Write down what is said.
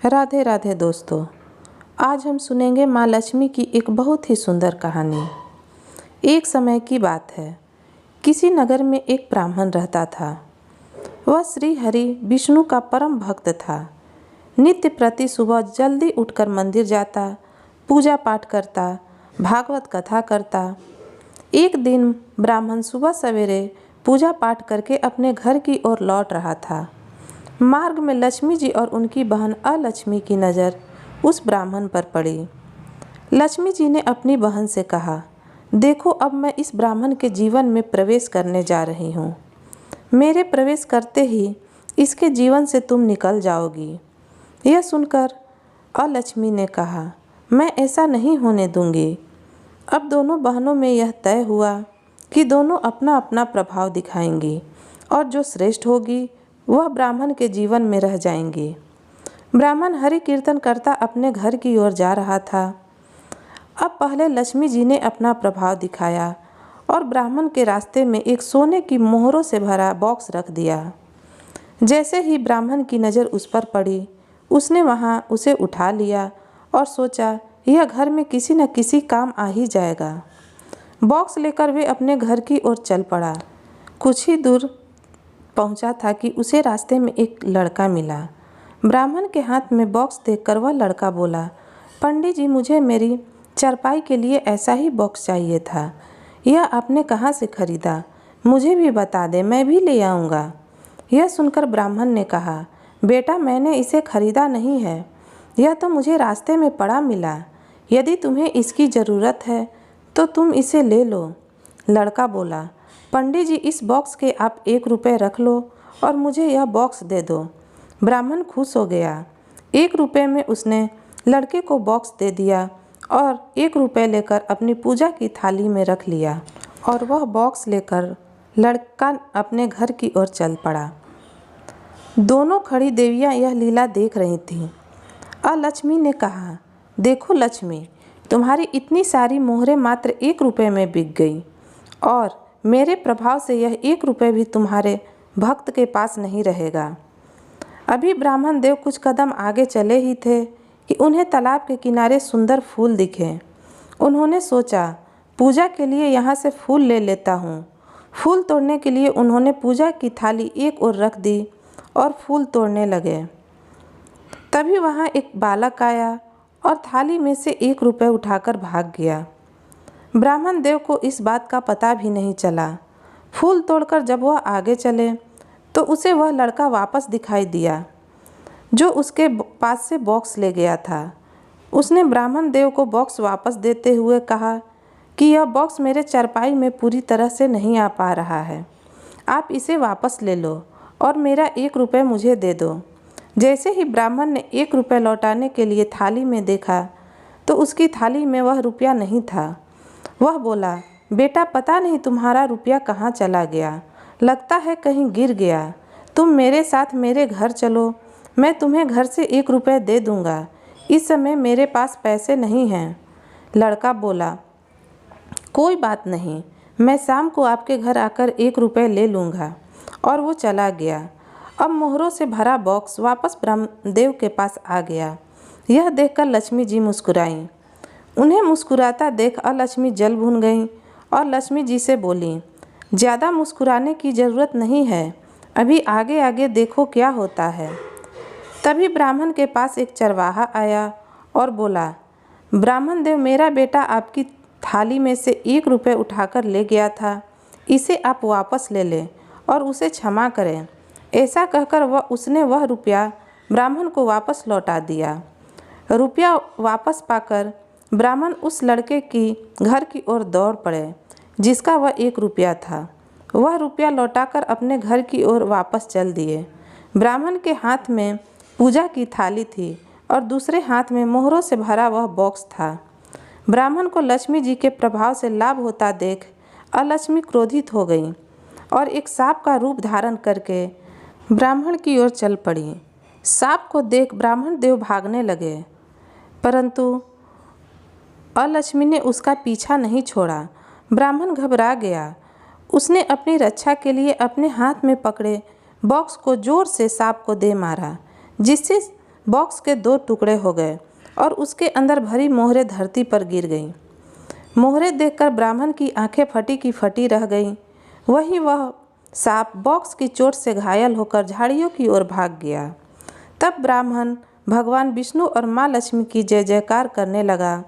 राधे राधे दोस्तों, आज हम सुनेंगे माँ लक्ष्मी की एक बहुत ही सुंदर कहानी। एक समय की बात है, किसी नगर में एक ब्राह्मण रहता था। वह श्री हरि विष्णु का परम भक्त था। नित्य प्रति सुबह जल्दी उठकर मंदिर जाता, पूजा पाठ करता, भागवत कथा करता। एक दिन ब्राह्मण सुबह सवेरे पूजा पाठ करके अपने घर की ओर लौट रहा था। मार्ग में लक्ष्मी जी और उनकी बहन अलक्ष्मी की नज़र उस ब्राह्मण पर पड़ी। लक्ष्मी जी ने अपनी बहन से कहा, देखो अब मैं इस ब्राह्मण के जीवन में प्रवेश करने जा रही हूँ। मेरे प्रवेश करते ही इसके जीवन से तुम निकल जाओगी। यह सुनकर अलक्ष्मी ने कहा, मैं ऐसा नहीं होने दूंगी। अब दोनों बहनों में यह तय हुआ कि दोनों अपना अपना प्रभाव दिखाएंगी और जो श्रेष्ठ होगी वह ब्राह्मण के जीवन में रह जाएंगी। ब्राह्मण हरि कीर्तन करता अपने घर की ओर जा रहा था। अब पहले लक्ष्मी जी ने अपना प्रभाव दिखाया और ब्राह्मण के रास्ते में एक सोने की मोहरों से भरा बॉक्स रख दिया। जैसे ही ब्राह्मण की नज़र उस पर पड़ी, उसने वहां उसे उठा लिया और सोचा यह घर में किसी न किसी काम आ ही जाएगा। बॉक्स लेकर वे अपने घर की ओर चल पड़ा। कुछ ही दूर पहुंचा था कि उसे रास्ते में एक लड़का मिला। ब्राह्मण के हाथ में बॉक्स देखकर वह लड़का बोला, पंडित जी, मुझे मेरी चारपाई के लिए ऐसा ही बॉक्स चाहिए था। यह आपने कहाँ से खरीदा? मुझे भी बता दे, मैं भी ले आऊँगा। यह सुनकर ब्राह्मण ने कहा, बेटा, मैंने इसे खरीदा नहीं है, यह तो मुझे रास्ते में पड़ा मिला। यदि तुम्हें इसकी ज़रूरत है तो तुम इसे ले लो। लड़का बोला, पंडित जी, इस बॉक्स के आप 1 रुपये रख लो और मुझे यह बॉक्स दे दो। ब्राह्मण खुश हो गया। 1 रुपये में उसने लड़के को बॉक्स दे दिया और 1 रुपये लेकर अपनी पूजा की थाली में रख लिया और वह बॉक्स लेकर लड़का अपने घर की ओर चल पड़ा। दोनों खड़ी देवियाँ यह लीला देख रही थीं। अलक्ष्मी ने कहा, देखो लक्ष्मी, तुम्हारी इतनी सारी मोहरें मात्र 1 रुपये में बिक गई और मेरे प्रभाव से यह 1 रुपये भी तुम्हारे भक्त के पास नहीं रहेगा। अभी ब्राह्मण देव कुछ कदम आगे चले ही थे कि उन्हें तालाब के किनारे सुंदर फूल दिखे। उन्होंने सोचा, पूजा के लिए यहाँ से फूल ले लेता हूँ। फूल तोड़ने के लिए उन्होंने पूजा की थाली एक ओर रख दी और फूल तोड़ने लगे। तभी वहाँ एक बालक आया और थाली में से 1 रुपये उठाकर भाग गया। ब्राह्मण देव को इस बात का पता भी नहीं चला। फूल तोड़कर जब वह आगे चले तो उसे वह लड़का वापस दिखाई दिया जो उसके पास से बॉक्स ले गया था। उसने ब्राह्मण देव को बॉक्स वापस देते हुए कहा कि यह बॉक्स मेरे चारपाई में पूरी तरह से नहीं आ पा रहा है, आप इसे वापस ले लो और मेरा 1 रुपये मुझे दे दो। जैसे ही ब्राह्मण ने 1 रुपये लौटाने के लिए थाली में देखा तो उसकी थाली में वह रुपया नहीं था। वह बोला, बेटा, पता नहीं तुम्हारा रुपया कहाँ चला गया, लगता है कहीं गिर गया। तुम मेरे साथ मेरे घर चलो, मैं तुम्हें घर से 1 रुपये दे दूँगा। इस समय मेरे पास पैसे नहीं हैं। लड़का बोला, कोई बात नहीं, मैं शाम को आपके घर आकर 1 रुपये ले लूँगा। और वो चला गया। अब मोहरों से भरा बॉक्स वापस ब्रह्मदेव के पास आ गया। यह देखकर लक्ष्मी जी मुस्कुराईं। उन्हें मुस्कुराता देख अलक्ष्मी जल भून गईं और लक्ष्मी जी से बोली, ज़्यादा मुस्कुराने की ज़रूरत नहीं है, अभी आगे आगे देखो क्या होता है। तभी ब्राह्मण के पास एक चरवाहा आया और बोला, ब्राह्मण देव, मेरा बेटा आपकी थाली में से 1 रुपये उठाकर ले गया था, इसे आप वापस ले लें और उसे क्षमा करें। ऐसा कहकर उसने वह रुपया ब्राह्मण को वापस लौटा दिया। रुपया वापस पाकर ब्राह्मण उस लड़के की घर की ओर दौड़ पड़े जिसका वह 1 रुपया था। वह रुपया लौटाकर अपने घर की ओर वापस चल दिए। ब्राह्मण के हाथ में पूजा की थाली थी और दूसरे हाथ में मोहरों से भरा वह बॉक्स था। ब्राह्मण को लक्ष्मी जी के प्रभाव से लाभ होता देख अलक्ष्मी क्रोधित हो गई और एक सांप का रूप धारण करके ब्राह्मण की ओर चल पड़ी। सांप को देख ब्राह्मण देव भागने लगे, परंतु अलक्ष्मी ने उसका पीछा नहीं छोड़ा। ब्राह्मण घबरा गया। उसने अपनी रक्षा के लिए अपने हाथ में पकड़े बॉक्स को जोर से सांप को दे मारा, जिससे बॉक्स के 2 टुकड़े हो गए और उसके अंदर भरी मोहरें धरती पर गिर गईं। मोहरें देखकर ब्राह्मण की आंखें फटी की फटी रह गईं। वह सांप बॉक्स की चोट से घायल होकर झाड़ियों की ओर भाग गया। तब ब्राह्मण भगवान विष्णु और माँ लक्ष्मी की जय जयकार करने लगा।